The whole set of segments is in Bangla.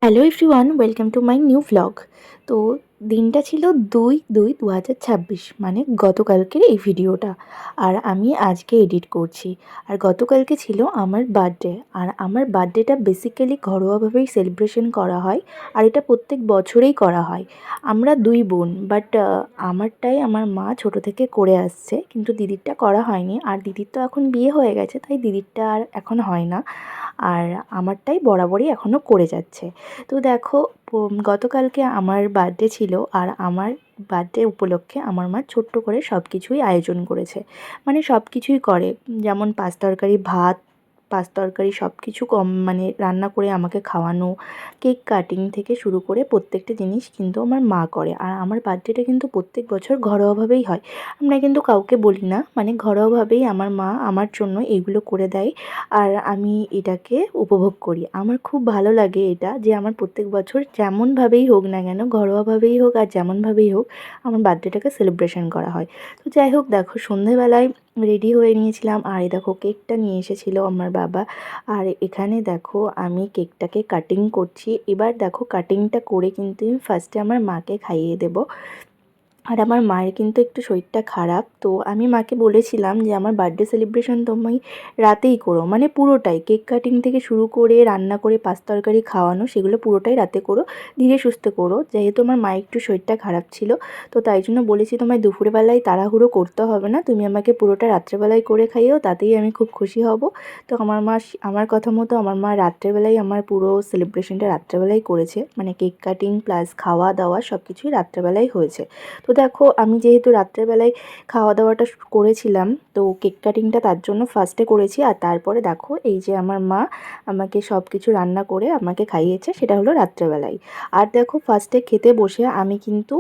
Hello everyone, welcome to my new vlog. তো দিনটা ছিল 2/2/2026, মানে গতকালকের এই ভিডিওটা। আর আমি আজকে এডিট করছি। আর গতকালকে ছিল আমার বার্থডে। আর আমার বার্থডেটা বেসিক্যালি ঘরোয়াভাবেই সেলিব্রেশন করা হয়। আর এটা প্রত্যেক বছরেই করা হয়। আমরা দুই বোন, বাট আমারটাই আমার মা ছোট থেকে করে আসছে, কিন্তু দিদিরটা করা হয়নি। আর দিদির তো এখন বিয়ে হয়ে গেছে, তাই দিদিরটা আর এখন হয় না। আর আমারটাই বরাবরই এখনও করে যাচ্ছে। তো দেখো, গতকালকে আমার বার্থডে ছিল। আর আমার বার্থডে উপলক্ষে আমার মা ছোট্ট করে সব কিছুই আয়োজন করেছে। মানে সব কিছুই করে, যেমন পাঁচ তরকারি ভাত, পাঁচ তরকারি সব কিছু মানে রান্না করে আমাকে খাওয়ানো, কেক কাটিং থেকে শুরু করে প্রত্যেকটা জিনিস কিন্তু আমার মা করে। আর আমার বার্থডেটা কিন্তু প্রত্যেক বছর ঘরোয়াভাবেই হয়। আমরা কিন্তু কাউকে বলি না, মানে ঘরোয়াভাবেই আমার মা আমার জন্য এইগুলো করে দেয়। আর আমি এটাকে উপভোগ করি। আমার খুব ভালো লাগে এটা, যে আমার প্রত্যেক বছর যেমনভাবেই হোক না কেন, ঘরোয়াভাবেই হোক আর যেমনভাবেই হোক, আমার বার্থডেটাকে সেলিব্রেশন করা হয়। তো যাই হোক, দেখো সন্ধেবেলায় রেডি হয়ে নিয়েছিলাম। আর এই দেখো কেকটা নিয়ে এসেছিল আমার বাবা। আর এখানে দেখো আমি কেকটাকে কাটিং করছি। এবার দেখো কাটিংটা করে কিন্তু আমি ফার্স্টে আমার মাকে খাইয়ে দেবো। আর আমার মায়ের কিন্তু একটু শরীরটা খারাপ, তো আমি মাকে বলেছিলাম যে আমার বার্থডে সেলিব্রেশন তুমি রাতেই করো, মানে পুরোটাই কেক কাটিং থেকে শুরু করে রান্না করে পাঁচ তরকারি খাওয়ানো, সেগুলো পুরোটাই রাতে করো, ধীরে সুস্থে করো। যেহেতু আমার মায়ের একটু শরীরটা খারাপ ছিল, তো তাই জন্য বলেছি তোমায় দুপুরবেলায় তাড়াহুড়ো করতে হবে না, তুমি আমাকে পুরোটা রাত্রেবেলায় করে খাইও, তাতেই আমি খুব খুশি হব। তো আমার মা আমার কথা মতো আমার মা রাত্রেবেলায় আমার পুরো সেলিব্রেশনটা রাত্রেবেলায় করেছে, মানে কেক কাটিং প্লাস খাওয়া দাওয়া সব কিছুই রাত্রেবেলায় হয়েছে। তো দেখো আমি যেহেতু রাত্রেবেলায় খাওয়া দাওয়াটা করেছিলাম, তো কেক কাটিংটা তার জন্য ফার্স্টে করেছি। আর তারপরে দেখো এই যে আমার মা আমাকে সব কিছু রান্না করে আমাকে খাইয়েছে, সেটা হলো রাত্রেবেলায়। আর দেখো ফার্স্টে খেতে বসে আমি কিন্তু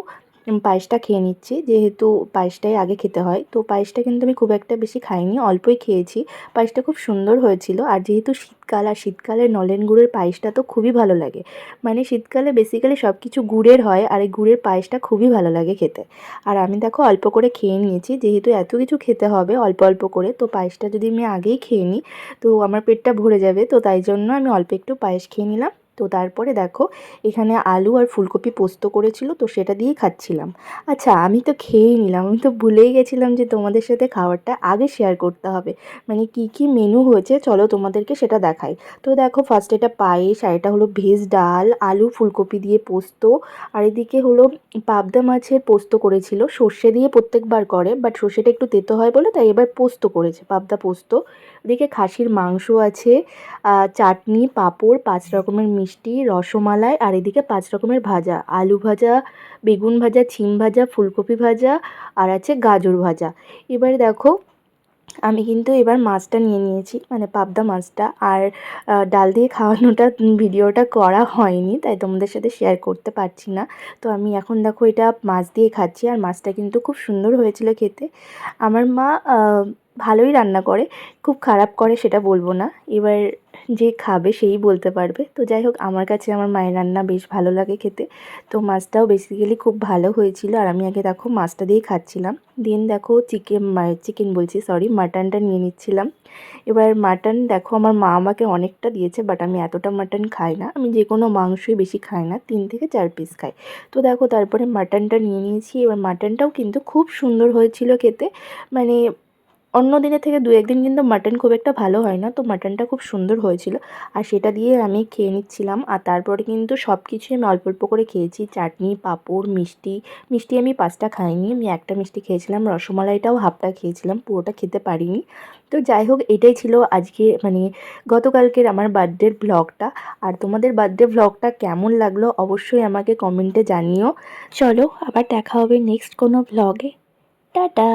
পায়েসটা খেয়ে নিচ্ছি, যেহেতু পায়েসটাই আগে খেতে হয়। তো পায়েসটা কিন্তু আমি খুব একটা বেশি খাইনি, অল্পই খেয়েছি। পায়েসটা খুব সুন্দর হয়েছিল। আর যেহেতু শীতকাল, আর শীতকালে নলেন গুড়ের পায়েসটা তো খুবই ভালো লাগে। মানে শীতকালে বেসিক্যালি সব কিছু গুড়ের হয়, আর এই গুড়ের পায়েসটা খুবই ভালো লাগে খেতে। আর আমি দেখো অল্প করে খেয়ে নিয়েছি, যেহেতু এত কিছু খেতে হবে অল্প অল্প করে, তো পায়েসটা যদি আমি আগেই খেয়ে নিই তো আমার পেটটা ভরে যাবে, তো তাই জন্য আমি অল্প একটু পায়েস খেয়ে নিলাম। তো তারপরে দেখো এখানে আলু আর ফুলকপি পোস্ত করেছিল, তো সেটা দিয়েই খাচ্ছিলাম। আচ্ছা, আমি তো খেয়েই নিলাম, আমি তো ভুলেই গেছিলাম যে তোমাদের সাথে খাবারটা আগে শেয়ার করতে হবে। মানে কি কি মেনু হয়েছে চলো তোমাদেরকে সেটা দেখাই। তো দেখো ফার্স্ট এটা পায়েস, আর এটা হলো ভেজ ডাল, আলু ফুলকপি দিয়ে পোস্ত। আর এদিকে হলো পাবদা মাছের পোস্ত করেছিল, সর্ষে দিয়ে প্রত্যেকবার করে, বাট সর্ষেটা একটু তেতো হয় বলে তাই এবার পোস্ত করেছে, পাবদা পোস্ত। এদিকে খাসির মাংস আছে, চাটনি, পাঁপড়, 5 রকমের মিষ্টি, রসমালাই। আর এদিকে 5 রকমের ভাজা, আলু ভাজা, বেগুন ভাজা, শিম ভাজা, ফুলকপি ভাজা, আর আছে গাজর ভাজা। এবারে দেখো আমি কিন্তু এবার মাছটা নিয়ে নিয়েছি, মানে পাবদা মাছটা। আর ডাল দিয়ে খাওয়ানোটা ভিডিওটা করা হয়নি, তাই তোমাদের সাথে শেয়ার করতে পারছি না। তো আমি এখন দেখো এটা মাছ দিয়ে খাচ্ছি। আর মাছটা কিন্তু খুব সুন্দর হয়েছিল খেতে। আমার মা ভালোই রান্না করে, খুব খারাপ করে সেটা বলবো না। এবার যে খাবে সেই বলতে পারবে। তো যাই হোক, আমার কাছে আমার মায়ের রান্না বেশ ভালো লাগে খেতে। তো মাছটাও বেসিক্যালি খুব ভালো হয়েছিল। আর আমি আগে দেখো মাছটা দিয়েই খাচ্ছিলাম। দেন দেখো চিকেন বলছি, সরি, মাটনটা নিয়ে নিচ্ছিলাম। এবার মাটন দেখো আমার মা আমাকে অনেকটা দিয়েছে, বাট আমি এতটা মাটন খাই না, আমি যে কোনো মাংসই বেশি খাই না, 3 থেকে 4 পিস খাই। তো দেখো তারপরে মাটনটা নিয়ে নিয়েছি। এবার মাটনটাও কিন্তু খুব সুন্দর হয়েছিল খেতে। মানে অন্য দিনের থেকে 2-1 দিন কিন্তু মাটন খুব একটা ভালো হয় না, তো মাটনটা খুব সুন্দর হয়েছিল। আর সেটা দিয়ে আমি খেয়ে নিচ্ছিলাম। আর তারপরে কিন্তু সব কিছুই আমি অল্প অল্প করে খেয়েছি, চাটনি, পাঁপড়, মিষ্টি। মিষ্টি আমি 5টা খাইনি, আমি একটা মিষ্টি খেয়েছিলাম, রসমালাইটাও হাফটা খেয়েছিলাম, পুরোটা খেতে পারিনি। তো যাই হোক, এটাই ছিল আজকে, মানে গতকালকের আমার বার্থডের ভ্লগটা। আর তোমাদের বার্থডে ভ্লগটা কেমন লাগলো অবশ্যই আমাকে কমেন্টে জানিও। চলো আবার দেখা হবে নেক্সট কোনো ভ্লগে। টাটা।